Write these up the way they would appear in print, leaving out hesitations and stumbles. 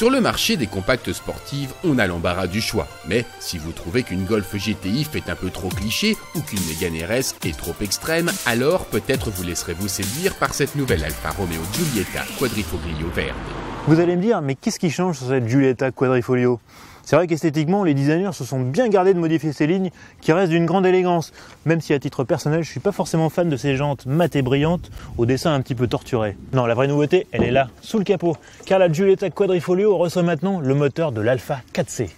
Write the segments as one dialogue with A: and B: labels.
A: Sur le marché des compacts sportives, on a l'embarras du choix. Mais si vous trouvez qu'une Golf GTI fait un peu trop cliché ou qu'une Mégane RS est trop extrême, alors peut-être vous laisserez-vous séduire par cette nouvelle Alfa Romeo Giulietta Quadrifoglio Verde.
B: Vous allez me dire, mais qu'est-ce qui change sur cette Giulietta Quadrifoglio ? C'est vrai qu'esthétiquement, les designers se sont bien gardés de modifier ces lignes qui restent d'une grande élégance, même si à titre personnel, je suis pas forcément fan de ces jantes mates et brillantes au dessin un petit peu torturé. Non, la vraie nouveauté, elle est là, sous le capot, car la Giulietta Quadrifoglio reçoit maintenant le moteur de l'Alfa 4C.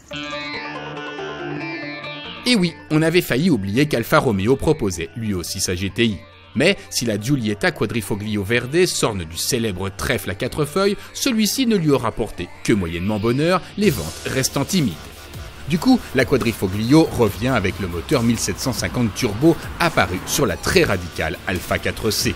A: Et oui, on avait failli oublier qu'Alfa Romeo proposait lui aussi sa GTI. Mais si la Giulietta Quadrifoglio Verde s'orne du célèbre trèfle à 4 feuilles, celui-ci ne lui aura porté que moyennement bonheur, les ventes restant timides. Du coup, la Quadrifoglio revient avec le moteur 1750 turbo apparu sur la très radicale Alfa 4C.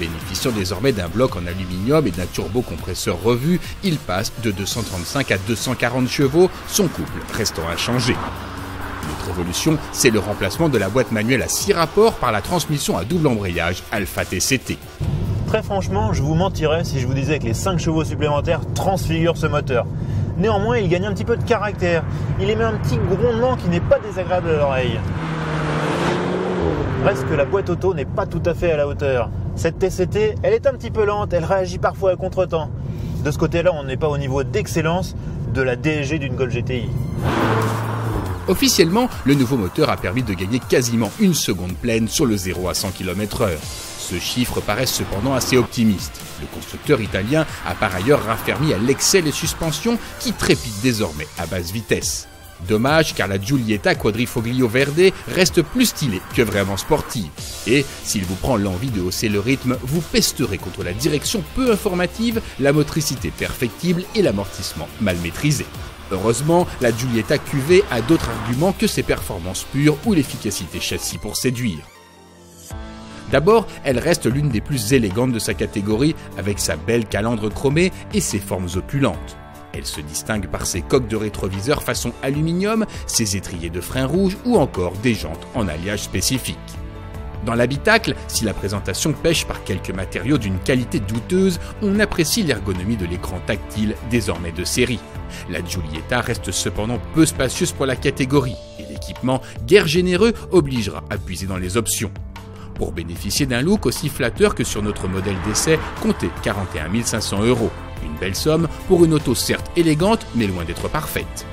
A: Bénéficiant désormais d'un bloc en aluminium et d'un turbocompresseur revu, il passe de 235 à 240 chevaux, son couple restant inchangé. L'autre évolution, c'est le remplacement de la boîte manuelle à 6 rapports par la transmission à double embrayage Alfa TCT.
B: Très franchement, je vous mentirais si je vous disais que les 5 chevaux supplémentaires transfigurent ce moteur. Néanmoins, il gagne un petit peu de caractère. Il émet un petit grondement qui n'est pas désagréable à l'oreille. Reste que la boîte auto n'est pas tout à fait à la hauteur. Cette TCT, elle est un petit peu lente, elle réagit parfois à contretemps. De ce côté-là, on n'est pas au niveau d'excellence de la DSG d'une Golf GTI.
A: Officiellement, le nouveau moteur a permis de gagner quasiment une seconde pleine sur le 0 à 100 km/h. Ce chiffre paraît cependant assez optimiste. Le constructeur italien a par ailleurs raffermi à l'excès les suspensions qui trépitent désormais à basse vitesse. Dommage car la Giulietta Quadrifoglio Verde reste plus stylée que vraiment sportive. Et s'il vous prend l'envie de hausser le rythme, vous pesterez contre la direction peu informative, la motricité perfectible et l'amortissement mal maîtrisé. Heureusement, la Giulietta QV a d'autres arguments que ses performances pures ou l'efficacité châssis pour séduire. D'abord, elle reste l'une des plus élégantes de sa catégorie avec sa belle calandre chromée et ses formes opulentes. Elle se distingue par ses coques de rétroviseur façon aluminium, ses étriers de frein rouge ou encore des jantes en alliage spécifique. Dans l'habitacle, si la présentation pêche par quelques matériaux d'une qualité douteuse, on apprécie l'ergonomie de l'écran tactile désormais de série. La Giulietta reste cependant peu spacieuse pour la catégorie et l'équipement guère généreux obligera à puiser dans les options. Pour bénéficier d'un look aussi flatteur que sur notre modèle d'essai, comptez 41 500 €. Une belle somme pour une auto certes élégante mais loin d'être parfaite.